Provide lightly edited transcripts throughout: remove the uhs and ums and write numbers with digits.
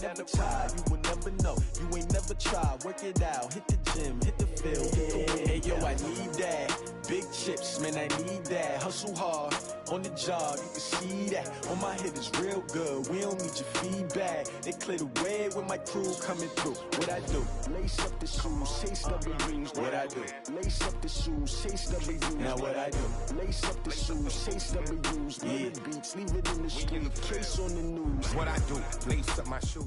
never try, you will never know. You ain't never tried, work it out, hit the gym, hit the field, hit the win. Hey yo, I need that, big chips, man, I need that. Hustle hard, on the job, you can see that. On my head is real good, we don't need your feedback. They clear the way with my crew coming through. What I do? Lace up the shoes, chase W's. What I do? Lace up the shoes, chase W's. Now what I do? Lace up the shoes, chase W's. Yeah. Beats, leave it in the street, case on the news. What I do? Lace up my shoes.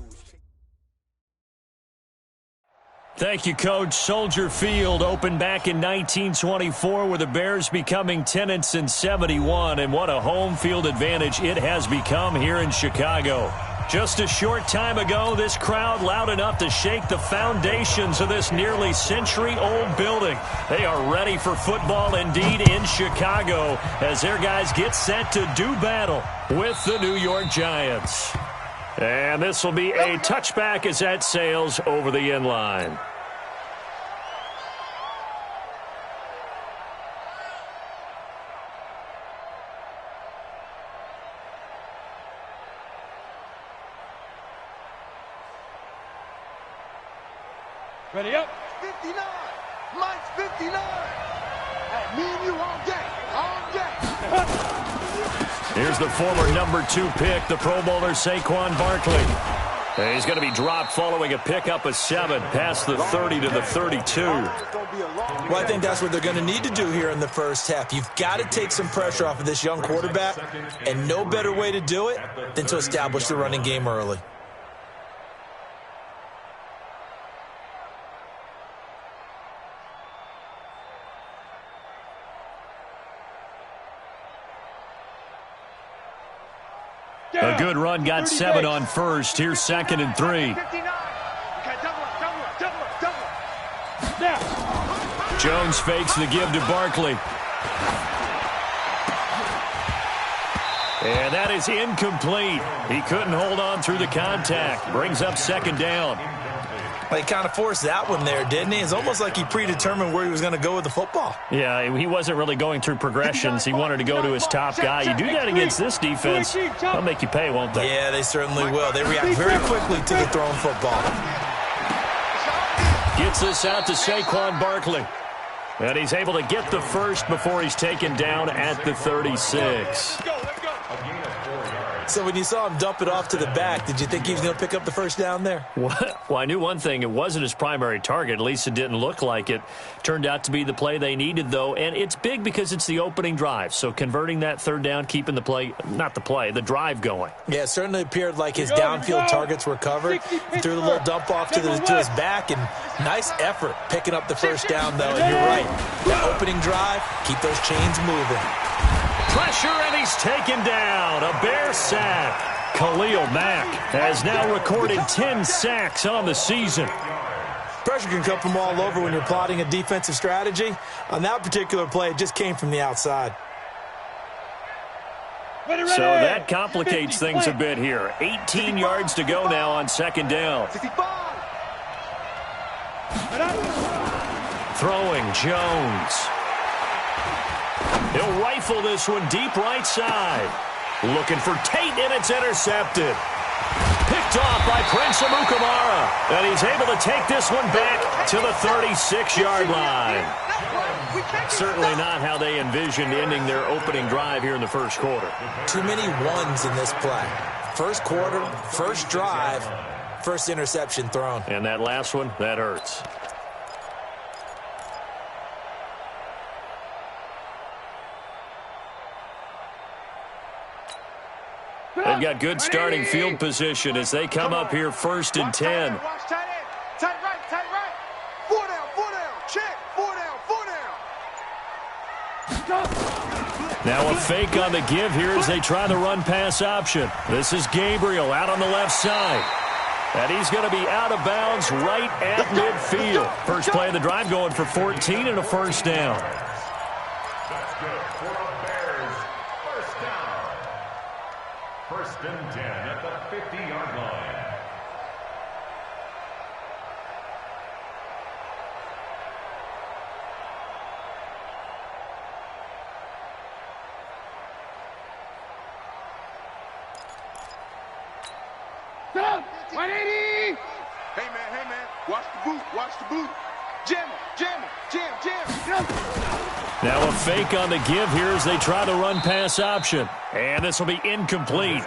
Thank you, Coach. Soldier Field opened back in 1924 with the Bears becoming tenants in 71, and what a home field advantage it has become here in Chicago. Just a short time ago, this crowd loud enough to shake the foundations of this nearly century-old building. They are ready for football indeed in Chicago as their guys get set to do battle with the New York Giants. And this will be a touchback as that sails over the end line. Ready up. 59. Mike's 59. Hey, me and you all day. All day. Here's the former number 2 pick, the Pro Bowler Saquon Barkley. And he's going to be dropped following a pickup of 7 past the 30 to the 32. Well, I think that's what they're going to need to do here in the first half. You've got to take some pressure off of this young quarterback, and no better way to do it than to establish the running game early. A good run, got 7 on first. Here's 2nd and 3. Jones fakes the give to Barkley. And that is incomplete. He couldn't hold on through the contact. Brings up 2nd down. Well, he kind of forced that one there, didn't he? It's almost like he predetermined where he was going to go with the football. Yeah, he wasn't really going through progressions. He wanted to go to his top guy. You do that against this defense, they'll make you pay, won't they? Yeah, they certainly will. They react very quickly to the thrown football. Gets this out to Saquon Barkley. And he's able to get the first before he's taken down at the 36. So when you saw him dump it off to the back, did you think he was going to pick up the first down there? Well, I knew one thing. It wasn't his primary target. At least it didn't look like it. Turned out to be the play they needed, though. And it's big because it's the opening drive. So converting that 3rd down, keeping the play, not the play, the drive going. Yeah, it certainly appeared like his downfield targets were covered. He threw the little dump off to his back, and nice effort picking up the first down, though. And you're right. That opening drive, keep those chains moving. Pressure, and he's taken down. A Bear sack. Khalil Mack has now recorded 10 sacks on the season. Pressure can come from all over when you're plotting a defensive strategy. On that particular play, it just came from the outside. So that complicates things a bit here. 18 yards to go now on 2nd down. Throwing Jones. He'll rifle this one deep right side. Looking for Tate, and it's intercepted. Picked off by Prince Amukamara. And he's able to take this one back to the 36-yard line. Certainly not how they envisioned ending their opening drive here in the first quarter. Too many ones in this play. First quarter, first drive, first interception thrown. And that last one, that hurts. They've got good starting field position as they come up here 1st and 10. Tight right. 4 down. Check. 4 down. Now a fake on the give here as they try the run-pass option. This is Gabriel out on the left side. And he's going to be out of bounds right at midfield. First play of the drive going for 14 and a first down. That's good for the Bears. First down. 1st and 10 at the 50-yard line. Stop! 180. Hey man, watch the boot, watch the boot. Jam him, jam. Now a fake on the give here as they try the run-pass option. And this will be incomplete.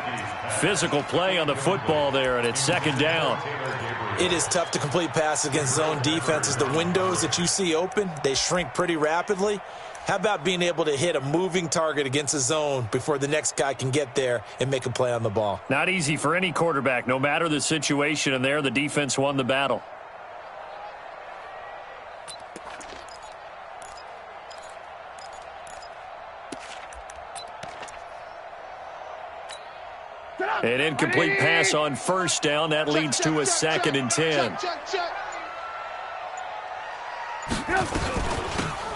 Physical play on the football there, and it's second down. It is tough to complete passes against zone defenses. The windows that you see open, they shrink pretty rapidly. How about being able to hit a moving target against a zone before the next guy can get there and make a play on the ball? Not easy for any quarterback, no matter the situation, and there the defense won the battle. An incomplete pass on first down. That leads to a 2nd and 10.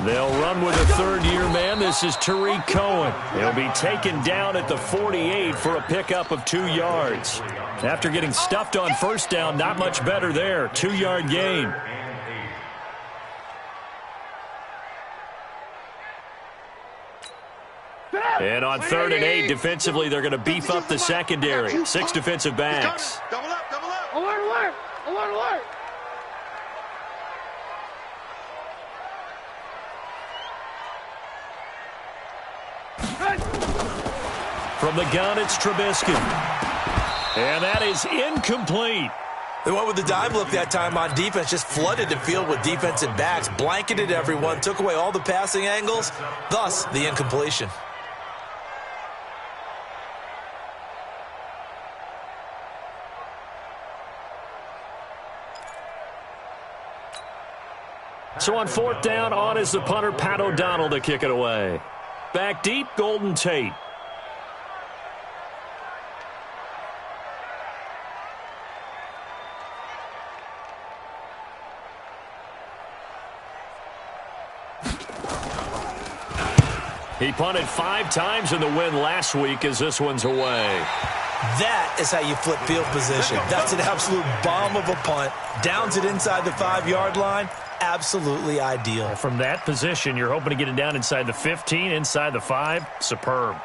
They'll run with a third-year man. This is Tariq Cohen. He'll be taken down at the 48 for a pickup of 2 yards. After getting stuffed on first down, not much better there. 2-yard gain. And on 3rd and 8, defensively, they're going to beef up the secondary. 6 defensive backs. Double up. Alert. From the gun, it's Trubisky. And that is incomplete. They went with the dime look that time on defense, just flooded the field with defensive backs, blanketed everyone, took away all the passing angles, thus the incompletion. So on 4th down, on is the punter, Pat O'Donnell, to kick it away. Back deep, Golden Tate. He punted 5 times in the win last week as this one's away. That is how you flip field position. That's an absolute bomb of a punt. Downs it inside the 5-yard line. Absolutely ideal. From that position, you're hoping to get it down inside the 15, inside the 5. Superb.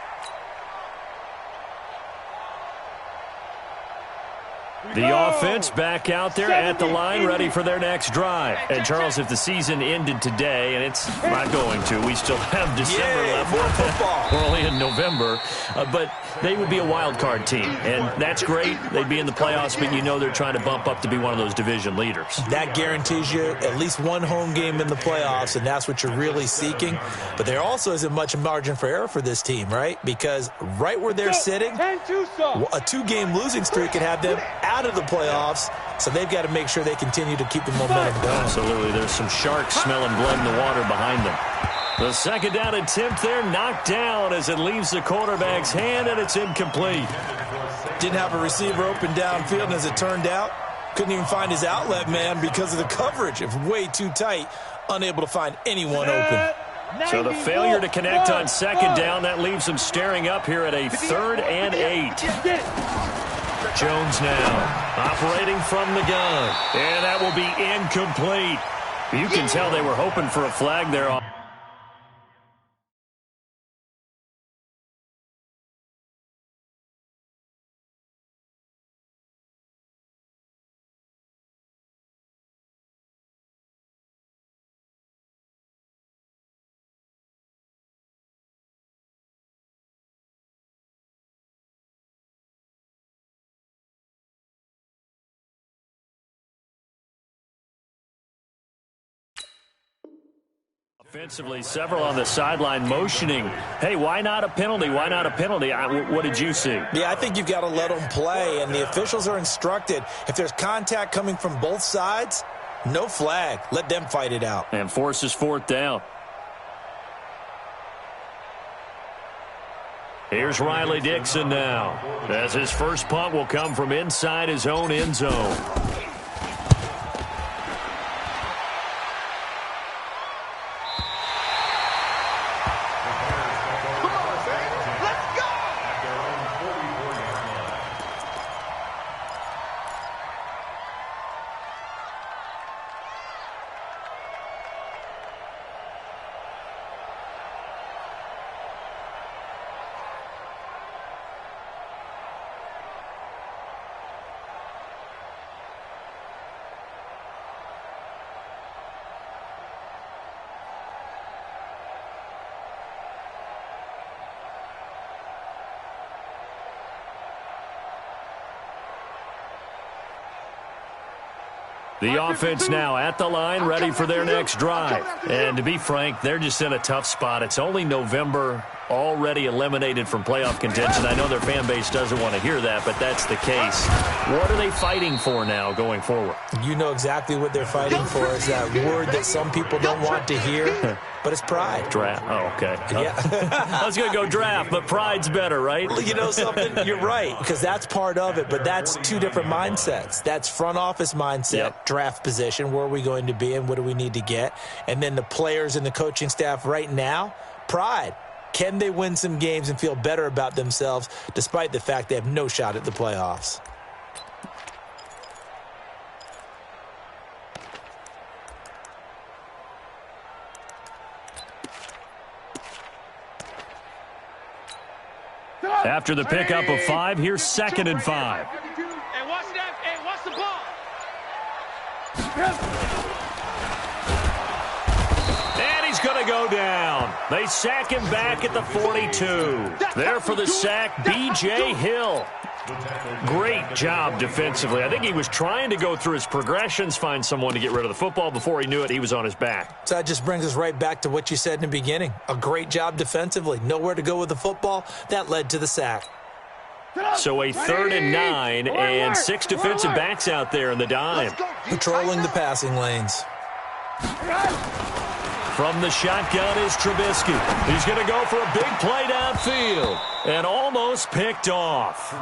The offense back out there at the line, ready for their next drive. And, Charles, if the season ended today, and it's not going to, we still have December left. More football. We're only in November. But they would be a wild card team, and that's great. They'd be in the playoffs, but you know they're trying to bump up to be one of those division leaders. That guarantees you at least one home game in the playoffs, and that's what you're really seeking. But there also isn't much margin for error for this team, right? Because right where they're sitting, a 2-game losing streak could have them out of the playoffs, so they've got to make sure they continue to keep the momentum going. Absolutely. There's some sharks smelling blood in the water behind them. The 2nd down attempt there, knocked down as it leaves the quarterback's hand, and it's incomplete. Didn't have a receiver open downfield, and as it turned out, couldn't even find his outlet man because of the coverage. It's way too tight, unable to find anyone open. So the failure to connect on 2nd down, that leaves them staring up here at a 3rd and 8. Jones now operating from the gun, and that will be incomplete. You can tell they were hoping for a flag there. Offensively, several on the sideline motioning, hey, why not a penalty? Why not a penalty? What did you see? Yeah, I think you've got to let them play, and the officials are instructed, if there's contact coming from both sides, no flag. Let them fight it out. And forces 4th down. Here's Riley Dixon now, as his first punt will come from inside his own end zone. The offense now at the line, ready for their next drive. And to be frank, they're just in a tough spot. It's only November, already eliminated from playoff contention. I know their fan base doesn't want to hear that, but that's the case. What are they fighting for now going forward? You know exactly what they're fighting for. Is that word that some people don't want to hear, but it's pride. Draft. Oh, okay. Yeah. I was going to go draft, but pride's better, right? You know something? You're right, because that's part of it, but that's two different mindsets. That's front office mindset, draft position, where are we going to be and what do we need to get? And then the players and the coaching staff right now, pride. Can they win some games and feel better about themselves despite the fact they have no shot at the playoffs? After the pickup of 5, here's 2nd and 5. And watch that. And watch the ball. And he's going to go down. They sack him back at the 42. There for the sack, B.J. Hill. Great job defensively. I think he was trying to go through his progressions, find someone to get rid of the football. Before he knew it, he was on his back. So that just brings us right back to what you said in the beginning. A great job defensively. Nowhere to go with the football. That led to the sack. So a 3rd and 9 and 6 defensive backs out there in the dime. Patrolling the passing lanes. From the shotgun is Trubisky. He's going to go for a big play downfield and almost picked off.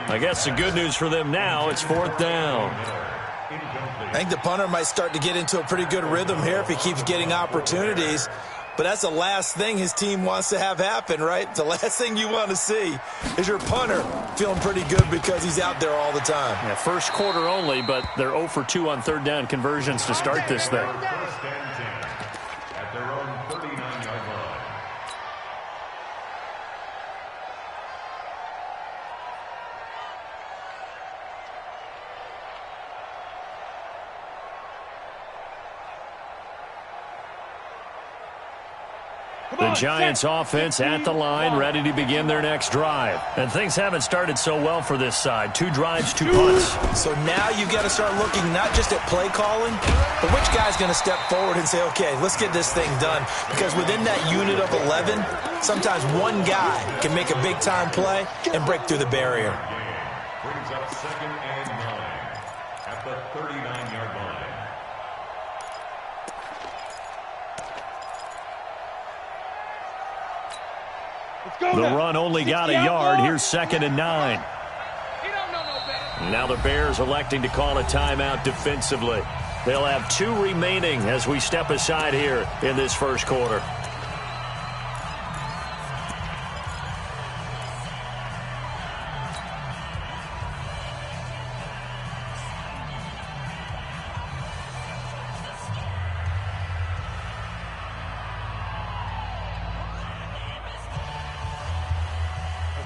I guess the good news for them now, it's 4th down. I think the punter might start to get into a pretty good rhythm here if he keeps getting opportunities. But that's the last thing his team wants to have happen, right? The last thing you want to see is your punter feeling pretty good because he's out there all the time. Yeah, first quarter only, but they're 0 for 2 on 3rd down conversions to start this thing. At their own 39-yard line. The Giants offense at the line, ready to begin their next drive. And things haven't started so well for this side. 2 drives, 2 punts. So now you've got to start looking not just at play calling, but which guy's going to step forward and say, okay, let's get this thing done. Because within that unit of 11, sometimes one guy can make a big-time play and break through the barrier. Brings up 2nd and 9 at the 39-yard line. The run only got a yard. Here's 2nd and 9. Now the Bears electing to call a timeout defensively. They'll have 2 remaining as we step aside here in this first quarter.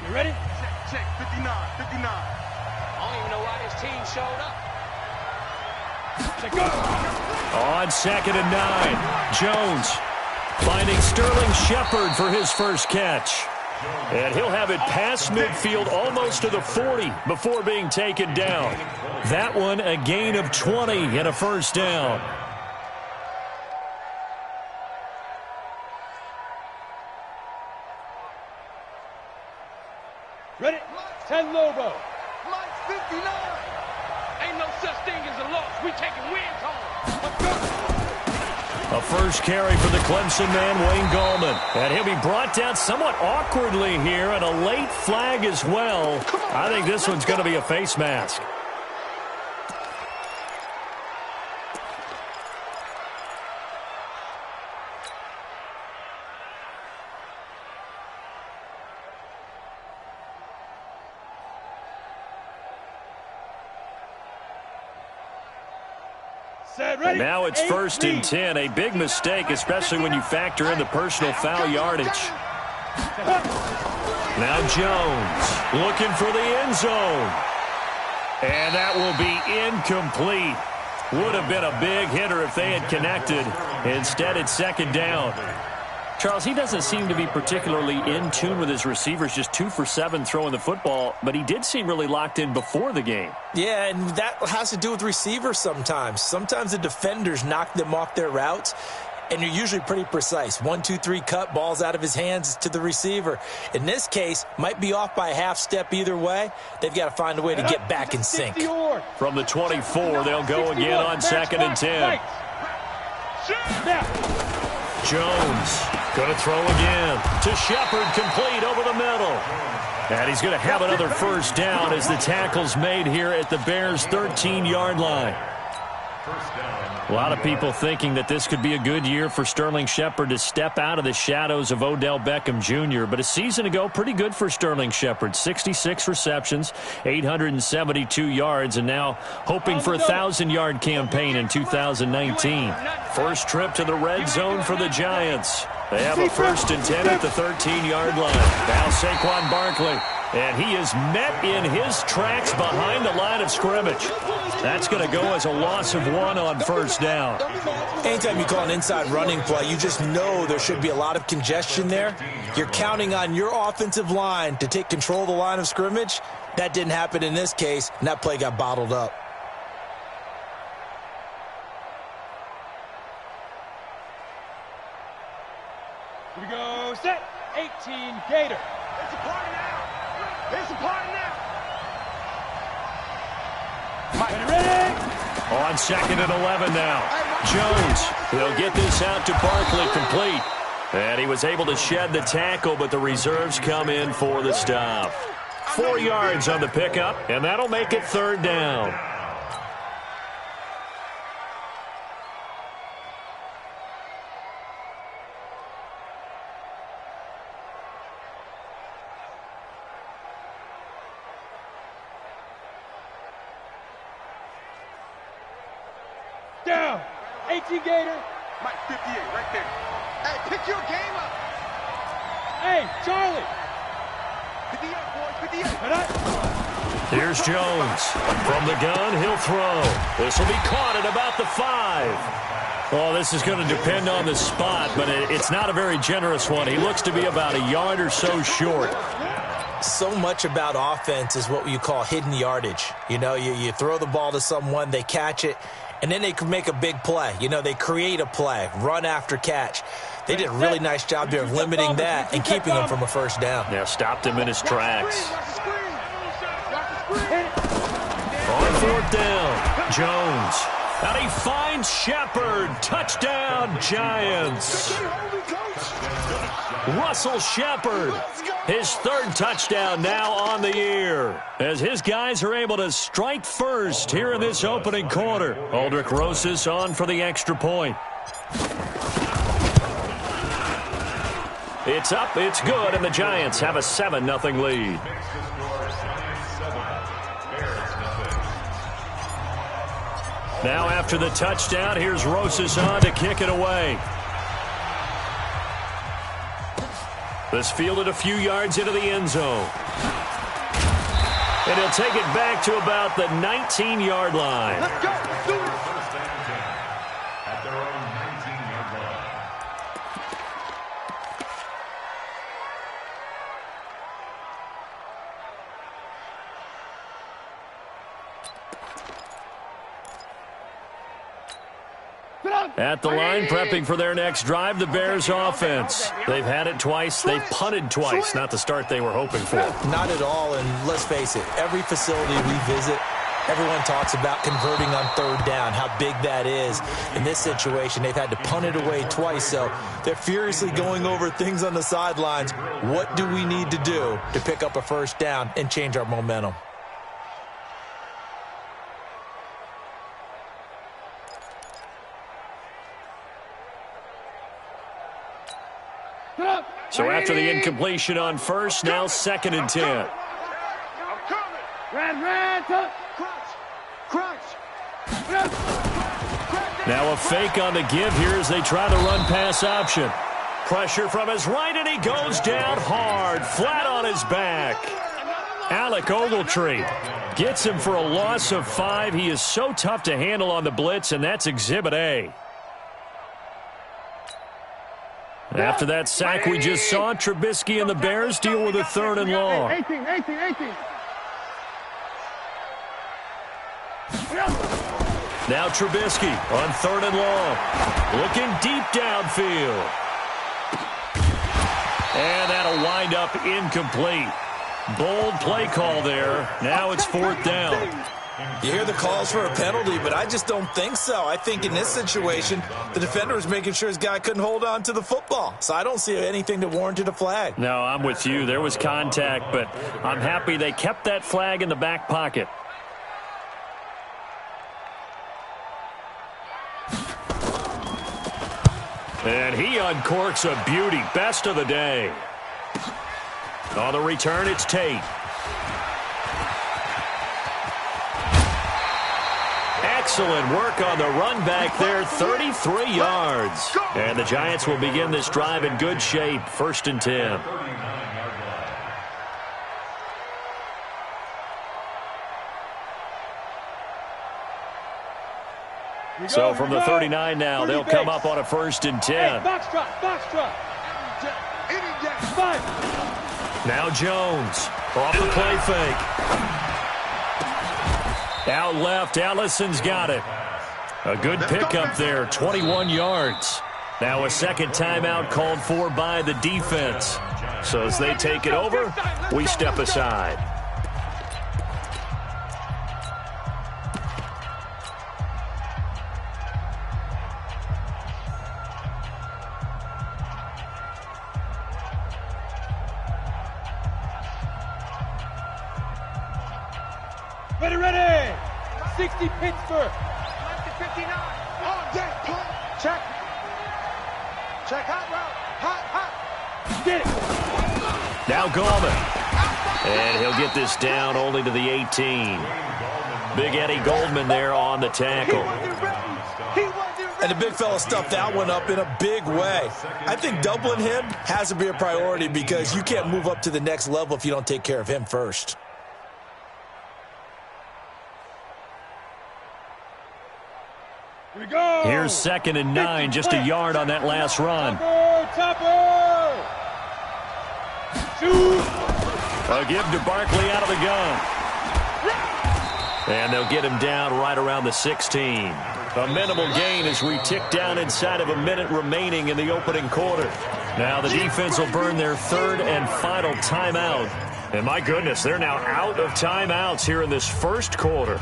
You ready? Check, 59, 59. I don't even know why this team showed up. Check, go. On 2nd and 9, Jones finding Sterling Shepard for his first catch. And he'll have it past midfield almost to the 40 before being taken down. That one a gain of 20 and a first down. Ready? 10 Lobo. Mike 59. Ain't no such thing as a loss. We taking wins home. Let's go. A first carry for the Clemson man, Wayne Gallman. And he'll be brought down somewhat awkwardly here, and a late flag as well. I think this one's going to be a face mask. Now it's 1st and 10. A big mistake, especially when you factor in the personal foul yardage. Now Jones looking for the end zone. And that will be incomplete. Would have been a big hitter if they had connected. Instead, it's 2nd down. Charles, he doesn't seem to be particularly in tune with his receivers, just 2 for 7 throwing the football, but he did seem really locked in before the game. Yeah, and that has to do with receivers sometimes. Sometimes the defenders knock them off their routes, and you're usually pretty precise. 1, 2, 3 cut, balls out of his hands to the receiver. In this case, might be off by a half step either way. They've got to find a way to get back in sync. From the 24, they'll go again on 2nd and 10. Jones going to throw again to Shepard, complete over the middle. And he's going to have another first down as the tackle's made here at the Bears' 13-yard line. A lot of people thinking that this could be a good year for Sterling Shepard to step out of the shadows of Odell Beckham Jr. But a season ago, pretty good for Sterling Shepard. 66 receptions, 872 yards, and now hoping for a 1,000-yard campaign in 2019. First trip to the red zone for the Giants. They have a 1st and 10 at the 13-yard line. Now Saquon Barkley. And he is met in his tracks behind the line of scrimmage. That's going to go as a loss of 1 on first down. Anytime you call an inside running play, you just know there should be a lot of congestion there. You're counting on your offensive line to take control of the line of scrimmage. That didn't happen in this case, and that play got bottled up. Here we go, set, 18, Gator. It's a party now. It's a party now. Ready? On 2nd and 11 now. Jones, he'll get this out to Barkley, complete. And he was able to shed the tackle, but the reserves come in for the stop. 4 yards on the pickup, and that'll make it 3rd down. Down, 18, Gator. Mike 58 right there. Hey, pick your game up. Hey, Charlie. 58, boys, 58. Here's Jones. From the gun, he'll throw. This will be caught at about the 5. Oh, this is going to depend on the spot, but it's not a very generous one. He looks to be about a yard or so short. So much about offense is what you call hidden yardage. You know, you throw the ball to someone, they catch it, and then they can make a big play. You know, they create a play, run after catch. They did a really nice job there of limiting that and keeping him from a first down. Yeah, stopped him in his tracks. On 4th down, Jones. And he finds Shepard. Touchdown, Giants. Russell Shepard, his 3rd touchdown now on the year, as his guys are able to strike first here in this opening quarter. Aldrich Rosas on for the extra point. It's up, it's good, and the Giants have a 7-0 lead. Now after the touchdown, here's Rosas on to kick it away. This fielded a few yards into the end zone. And he'll take it back to about the 19-yard line. Let's go. Let's do it. First down and 10 at their own 19-yard line. At the line, prepping for their next drive, the Bears offense. They've had it twice. They've punted twice. Not the start they were hoping for. Not at all, and let's face it, every facility we visit, everyone talks about converting on 3rd down, how big that is. In this situation, they've had to punt it away twice, so they're furiously going over things on the sidelines. What do we need to do to pick up a first down and change our momentum? So after the incompletion on first, now 2nd and 10. I'm coming. Ran, Crunch. Now a fake on the give here as they try the run-pass option. Pressure from his right, and he goes down hard, flat on his back. Alec Ogletree gets him for a loss of 5. He is so tough to handle on the blitz, and that's Exhibit A. After that sack we just saw, Trubisky and the Bears deal with a 3rd and long. 18. Now Trubisky on 3rd and long. Looking deep downfield. And that'll wind up incomplete. Bold play call there. Now it's 4th down. You hear the calls for a penalty, but I just don't think so. I think in this situation, the defender was making sure his guy couldn't hold on to the football. So I don't see anything that warranted a flag. No, I'm with you. There was contact, but I'm happy they kept that flag in the back pocket. And he uncorks a beauty. Best of the day. On the return, it's Tate. Excellent work on the run back there, 33 yards. And the Giants will begin this drive in good shape, 1st and 10. So from the 39 now, they'll come up on a 1st and 10. Box drop. Now Jones off the play fake. Out left, Allison's got it. A good pickup there, 21 yards. Now a second timeout called for by the defense. So as they take it over, we step aside. Ready. 60 Pittsburgh. 59. On deck, punt. Check. Hot route. Get it. Now Gallman. And he'll get this down only to the 18. Big Eddie Goldman there on the tackle. And the big fella stuffed that one up in a big way. I think doubling him has to be a priority because you can't move up to the next level if you don't take care of him first. Here we go. Here's 2nd and 9, just a yard on that last run. Topper. Shoot. A give to Barkley out of the gun. And they'll get him down right around the 16. A minimal gain as we tick down inside of a minute remaining in the opening quarter. Now the defense will burn their 3rd and final timeout. And my goodness, they're now out of timeouts here in this first quarter.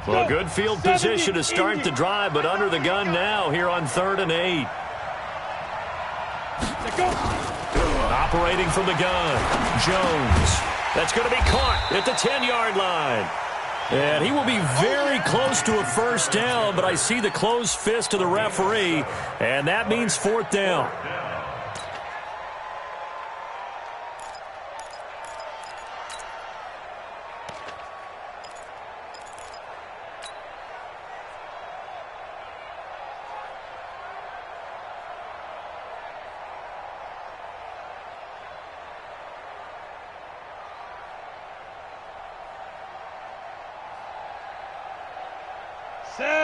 Well, good field position to start the drive, but under the gun now here on 3rd and 8. Operating from the gun, Jones. That's going to be caught at the 10-yard line. And he will be very close to a 1st down, but I see the closed fist of the referee, and that means 4th down.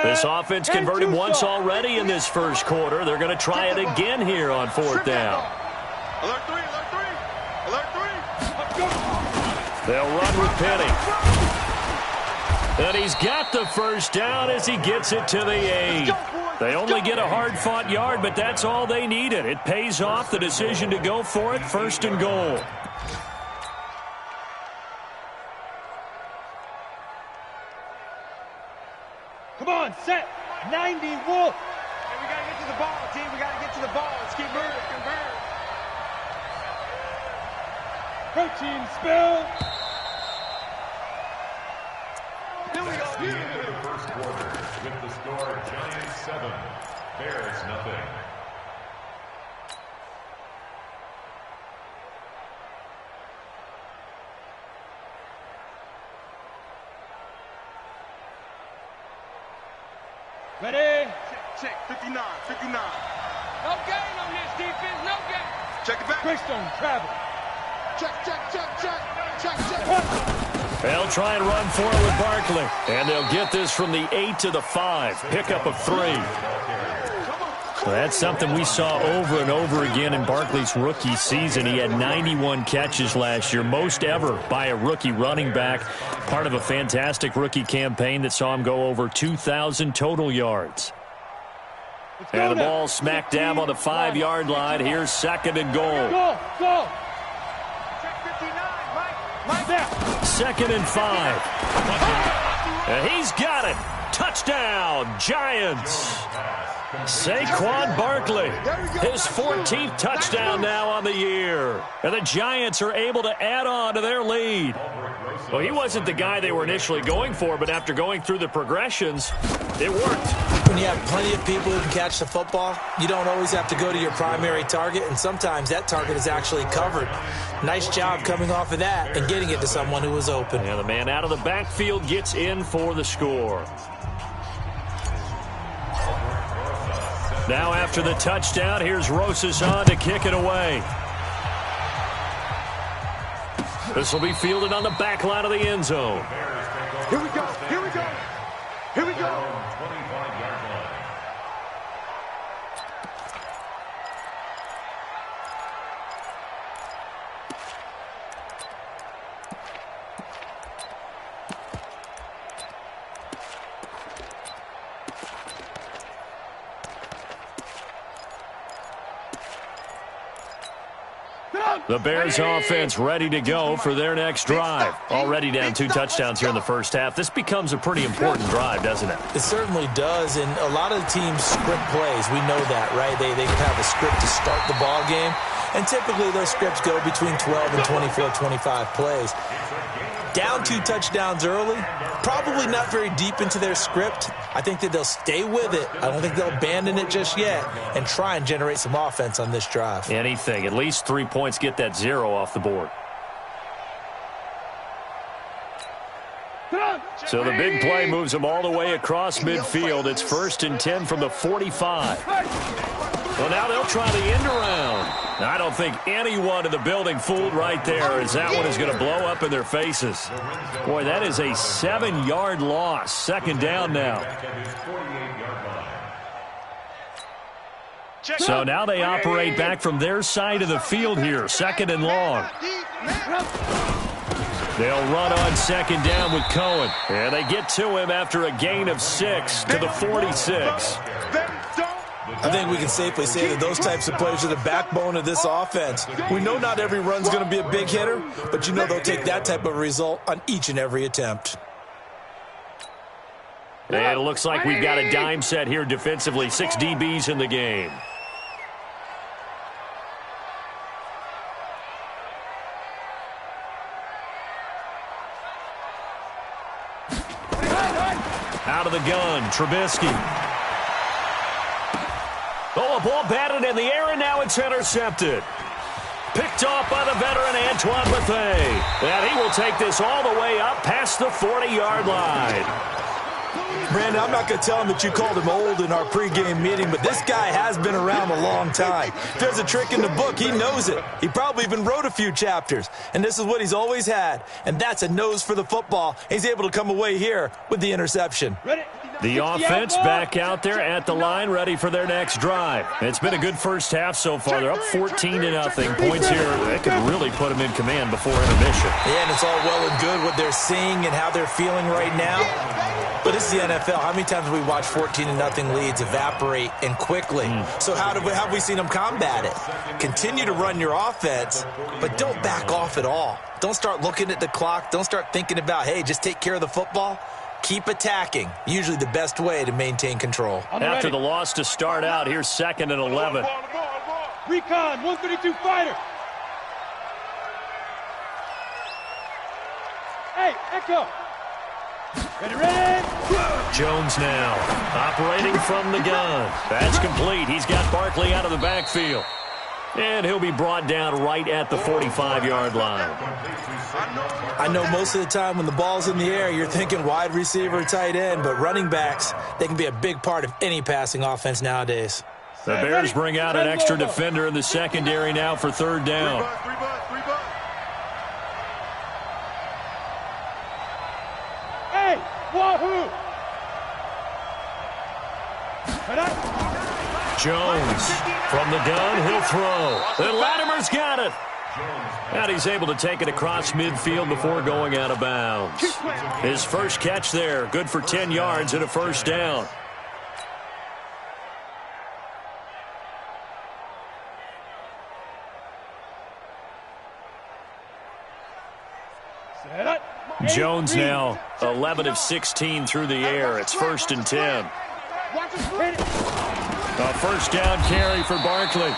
This offense converted once already in this first quarter. They're going to try it again here on 4th down. Alert 3. They'll run with Penny. And he's got the 1st down as he gets it to the 8. They only get a hard-fought yard, but that's all they needed. It pays off the decision to go for it, 1st and goal. Come on, set. 90 Wolf. Hey, we got to get to the ball, team. We got to get to the ball. Let's keep moving. Convert. Protein spill. Here we go. The end of the first quarter with the score Giants 7, Bears nothing. Ready. Check. 59. No gain on this defense. No gain. Check it back. Greystone travel. They'll try and run for it with Barkley. And they'll get this from the 8 to the 5. Pickup of 3. So that's something we saw over and over again in Barkley's rookie season. He had 91 catches last year, most ever by a rookie running back. Part of a fantastic rookie campaign that saw him go over 2,000 total yards. And the ball smack dab on the 5-yard line. Here's 2nd and goal. Go. 2nd and 5. And he's got it. Touchdown, Giants. Saquon Barkley, his 14th touchdown now on the year. And the Giants are able to add on to their lead. Well, he wasn't the guy they were initially going for, but after going through the progressions, it worked. When you have plenty of people who can catch the football, you don't always have to go to your primary target, and sometimes that target is actually covered. Nice job coming off of that and getting it to someone who was open. And the man out of the backfield gets in for the score. Now after the touchdown, here's Rosas on to kick it away. This will be fielded on the back line of the end zone. Here we go. 25-yard line. The Bears offense ready to go for their next drive. Already down 2 touchdowns here in the first half. This becomes a pretty important drive, doesn't it? It certainly does, and a lot of the teams script plays. We know that, right? They have a script to start the ball game, and typically those scripts go between 12 and 24, 25 plays. Down 2 touchdowns early, probably not very deep into their script. I think that they'll stay with it. I don't think they'll abandon it just yet and try and generate some offense on this drive. Anything. At least 3 points, get that 0 off the board. So the big play moves them all the way across midfield. It's 1st and 10 from the 45. Well, now they'll try the end around. I don't think anyone in the building fooled right there, as that one is going to blow up in their faces. Boy, that is a 7-yard loss. 2nd down now. So now they operate back from their side of the field here. 2nd and long. They'll run on 2nd down with Cohen. And they get to him after a gain of 6 to the 46. I think we can safely say that those types of plays are the backbone of this offense. We know not every run's going to be a big hitter, but you know they'll take that type of result on each and every attempt. And it looks like we've got a dime set here defensively. 6 DBs in the game. Out of the gun, Trubisky. Oh, a ball batted in the air, and now it's intercepted. Picked off by the veteran Antoine Bethea. And he will take this all the way up past the 40-yard line. Brandon, I'm not going to tell him that you called him old in our pregame meeting, but this guy has been around a long time. If there's a trick in the book, he knows it. He probably even wrote a few chapters, and this is what he's always had, and that's a nose for the football. He's able to come away here with the interception. The offense back out there at the line, ready for their next drive. It's been a good first half so far. They're up 14-0. Points here that could really put them in command before intermission. Yeah, and it's all well and good what they're seeing and how they're feeling right now. But this is the NFL. How many times have we watched 14-0 leads evaporate and quickly? So how have we seen them combat it? Continue to run your offense, but don't back off at all. Don't start looking at the clock. Don't start thinking about, hey, just take care of the football. Keep attacking. Usually the best way to maintain control. After the loss to start out, here's 2nd and 11. Recon, 132 fighter. Hey, Echo. Ready. Jones now operating from the gun. That's complete. He's got Barkley out of the backfield. And he'll be brought down right at the 45-yard line. I know most of the time when the ball's in the air, you're thinking wide receiver, tight end, but running backs, they can be a big part of any passing offense nowadays. The Bears bring out an extra defender in the secondary now for 3rd down. Yahoo! Jones from the gun, he'll throw. And Latimer's got it. And he's able to take it across midfield before going out of bounds. His first catch there, good for 10 yards and a first down. Jones now 11 of 16 through the air. It's 1st and 10. A first down carry for Barkley.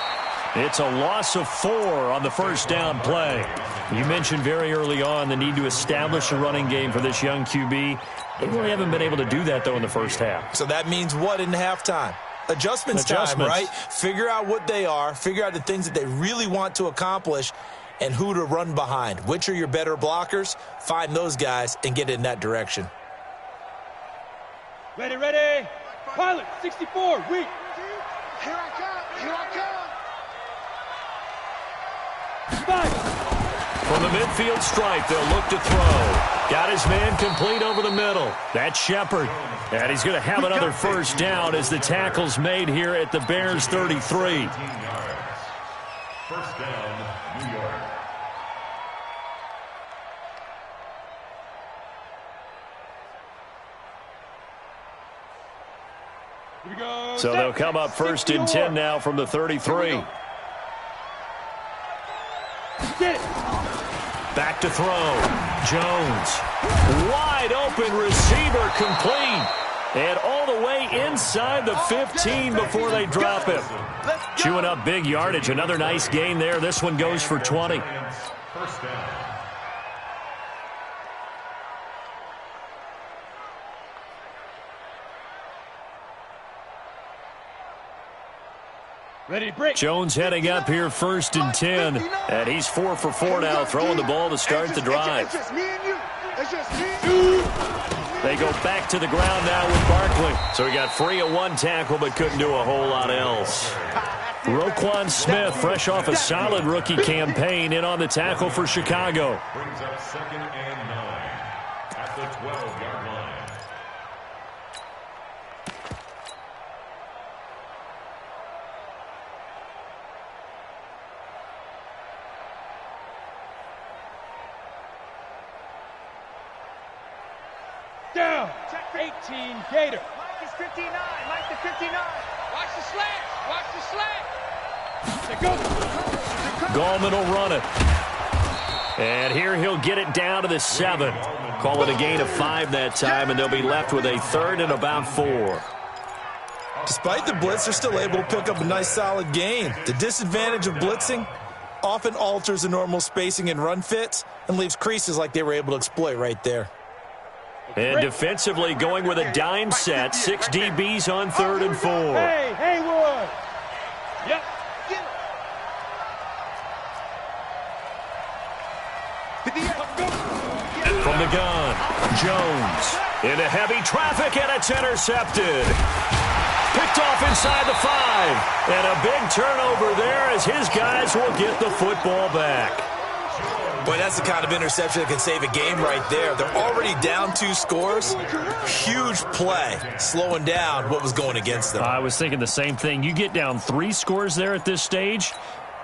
It's a loss of 4 on the first down play. You mentioned very early on the need to establish a running game for this young QB. They really haven't been able to do that, though, in the first half. So that means what in halftime? Adjustments time, right? Figure out what they are, figure out the things that they really want to accomplish, and who to run behind. Which are your better blockers? Find those guys and get in that direction. Ready, ready. Pilot, 64, weak. Here I come, here I come. 5. From the midfield stripe, they'll look to throw. Got his man complete over the middle. That's Shepard. And he's going to have another first down as the tackle's made here at the Bears' 33. First down, New York. So they'll come up 1st and 10 now from the 33. Back to throw. Jones. Wide open receiver complete. And all the way inside the 15 before they drop him. Chewing up big yardage. Another nice gain there. This one goes for 20. First down. Ready to break. Jones heading up here 1st and 10. And he's 4 for 4 now, throwing the ball to start the drive. It's just me and you. It's just me and you. They go back to the ground now with Barkley. So he got free of 1 tackle but couldn't do a whole lot else. Roquan Smith, fresh off a solid rookie campaign, in on the tackle for Chicago. Brings up 2nd and 9 at the 12-yard line. Down. 18, Gator. Mike is 59. Mike to 59. Watch the slant. Watch the slant. Gallman will run it. And here he'll get it down to the 7. Call it a gain of 5 that time, and they'll be left with a 3rd and about 4. Despite the blitz, they're still able to pick up a nice solid gain. The disadvantage of blitzing often alters the normal spacing and run fits and leaves creases like they were able to exploit right there. And defensively going with a dime set. 6 DBs on 3rd and 4. Hey, Haywood. Yep. From the gun, Jones into heavy traffic, and it's intercepted. Picked off inside the 5. And a big turnover there as his guys will get the football back. Boy, that's the kind of interception that can save a game right there. They're already down 2 scores. Huge play, slowing down what was going against them. I was thinking the same thing. You get down 3 scores there at this stage,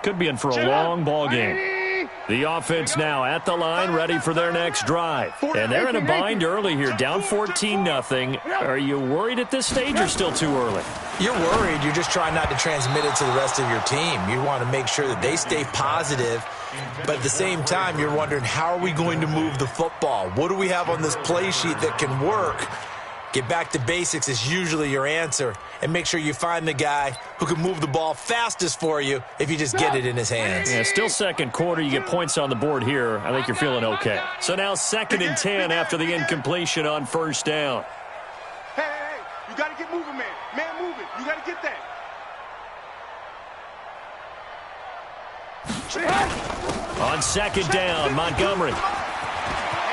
could be in for a long ball game. The offense now at the line, ready for their next drive. And they're in a bind early here, down 14-0. Are you worried at this stage or still too early? You're worried. You're just trying not to transmit it to the rest of your team. You want to make sure that they stay positive. But at the same time, you're wondering, how are we going to move the football? What do we have on this play sheet that can work? Get back to basics is usually your answer. And make sure you find the guy who can move the ball fastest for you if you just get it in his hands. Yeah, still second quarter. You get points on the board here. I think you're feeling okay. So now 2nd and 10 after the incompletion on 1st down. Hey, you got to get moving, man. Man, move it. You got to get that. On 2nd down, Montgomery.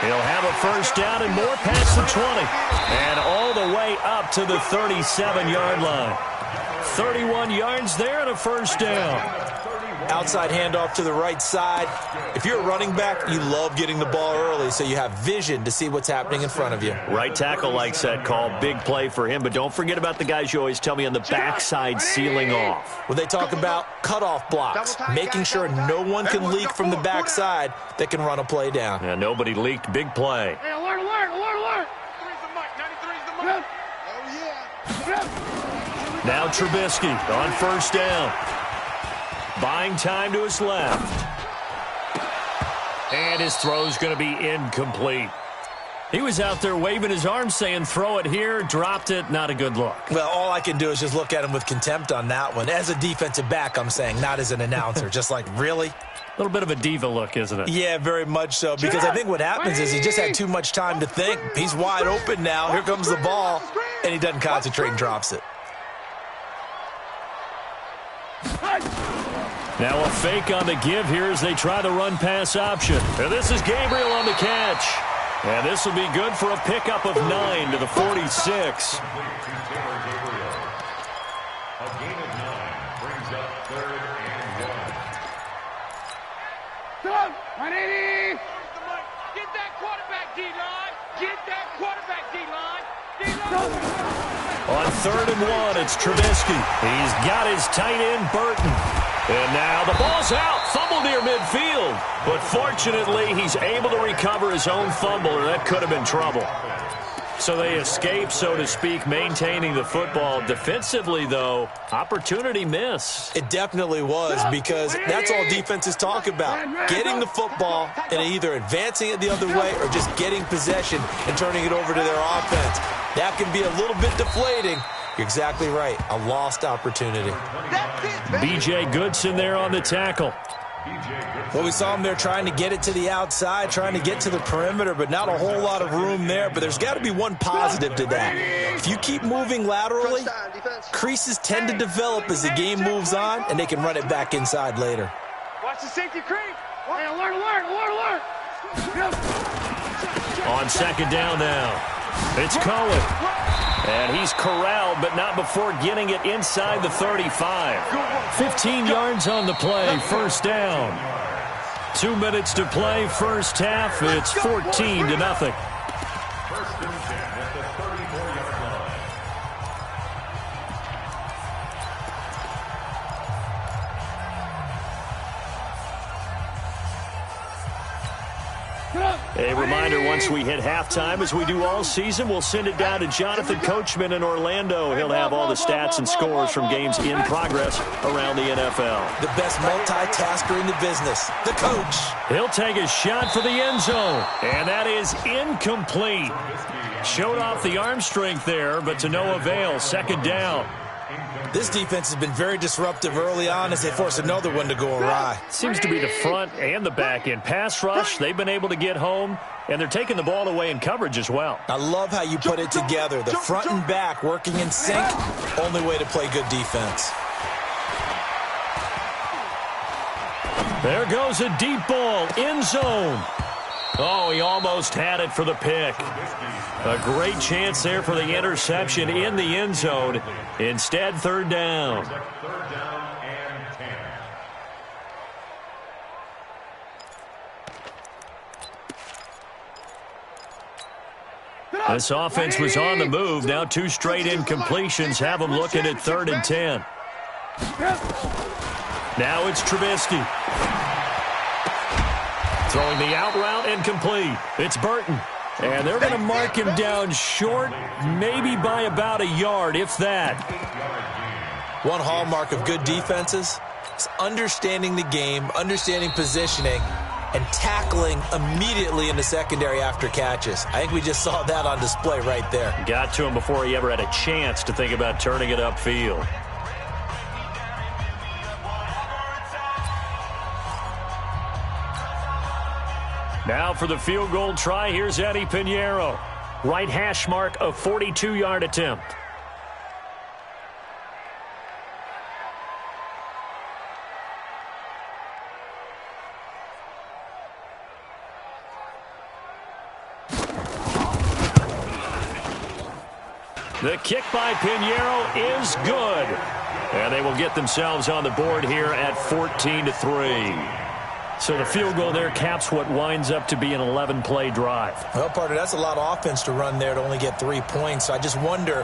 He'll have a first down and more past the 20. And all the way up to the 37-yard line. 31 yards there and a first down. Outside handoff to the right side. If you're a running back, you love getting the ball early so you have vision to see what's happening in front of you. Right tackle likes that call. Big play for him. But don't forget about the guys you always tell me on the backside sealing off. Well, they talk about cutoff blocks, making sure no one can leak from the backside that can run a play down. Yeah, nobody leaked. Big play. Hey, alert, alert, alert, alert. 93's the mic. 93's the mic. Oh, yeah. Now Trubisky on first down. Buying time to his left. And his throw's going to be incomplete. He was out there waving his arms saying, throw it here, dropped it, not a good look. Well, all I can do is just look at him with contempt on that one. As a defensive back, I'm saying, not as an announcer. Just like, really? A little bit of a diva look, isn't it? Yeah, very much so, because I think what happens is he just had too much time to think. He's wide open now. Here comes the ball, and he doesn't concentrate and drops it. Now a fake on the give here as they try the run-pass option. And this is Gabriel on the catch. And this will be good for a pickup of 9 to the 46. A gain of 9 brings up 3rd and 1. Come on, 180. Get that quarterback, D-line. Get that quarterback, D-line. D-line. On 3rd and 1, it's Trubisky. He's got his tight end, Burton. And now the ball's out. Fumble near midfield. But fortunately, he's able to recover his own fumble, or that could have been trouble. So they escape, so to speak, maintaining the football. Defensively, though, opportunity miss. It definitely was, because that's all defenses talk about. Getting the football and either advancing it the other way or just getting possession and turning it over to their offense. That can be a little bit deflating. You're exactly right. A lost opportunity. B.J. Goodson there on the tackle. Well, we saw him there trying to get it to the outside, trying to get to the perimeter, but not a whole lot of room there. But there's got to be one positive to that. If you keep moving laterally, creases tend to develop as the game moves on, and they can run it back inside later. Watch the safety creep. Hey, alert, alert, alert, alert. On 2nd down now. It's Cohen. And he's corralled, but not before getting it inside the 35. 15 yards on the play, 1st down. 2 minutes to play, first half. It's 14-0. 1st and 10 at the 34-yard line. A reminder, once we hit halftime, as we do all season, we'll send it down to Jonathan Coachman in Orlando. He'll have all the stats and scores from games in progress around the NFL. The best multitasker in the business, the coach. He'll take a shot for the end zone, and that is incomplete. Showed off the arm strength there, but to no avail. 2nd down. This defense has been very disruptive early on as they force another one to go awry. Seems to be the front and the back end. Pass rush, they've been able to get home, and they're taking the ball away in coverage as well. I love how you put it together. The front and back working in sync, only way to play good defense. There goes a deep ball, end zone. Oh, he almost had it for the pick. A great chance there for the interception in the end zone. Instead, 3rd down. 3rd down and 10. This offense was on the move. Now 2 straight incompletions have them looking at 3rd and 10. Now it's Trubisky. Throwing the out route incomplete. It's Burton. And they're going to mark him down short, maybe by about a yard, if that. One hallmark of good defenses is understanding the game, understanding positioning, and tackling immediately in the secondary after catches. I think we just saw that on display right there. Got to him before he ever had a chance to think about turning it upfield. Now for the field goal try, here's Eddie Pinheiro. Right hash mark, a 42-yard attempt. The kick by Pinheiro is good. And they will get themselves on the board here at 14-3. So the field goal there caps what winds up to be an 11-play drive. Well, partner, that's a lot of offense to run there to only get 3 points. So I just wonder,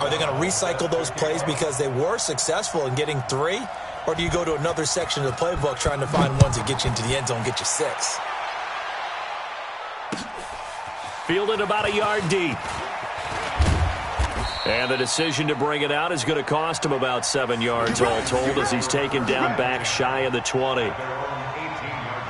are they going to recycle those plays because they were successful in getting 3? Or do you go to another section of the playbook trying to find ones that get you into the end zone, get you 6? Fielded about a yard deep. And the decision to bring it out is going to cost him about 7 yards all told as he's taken down back shy of the 20.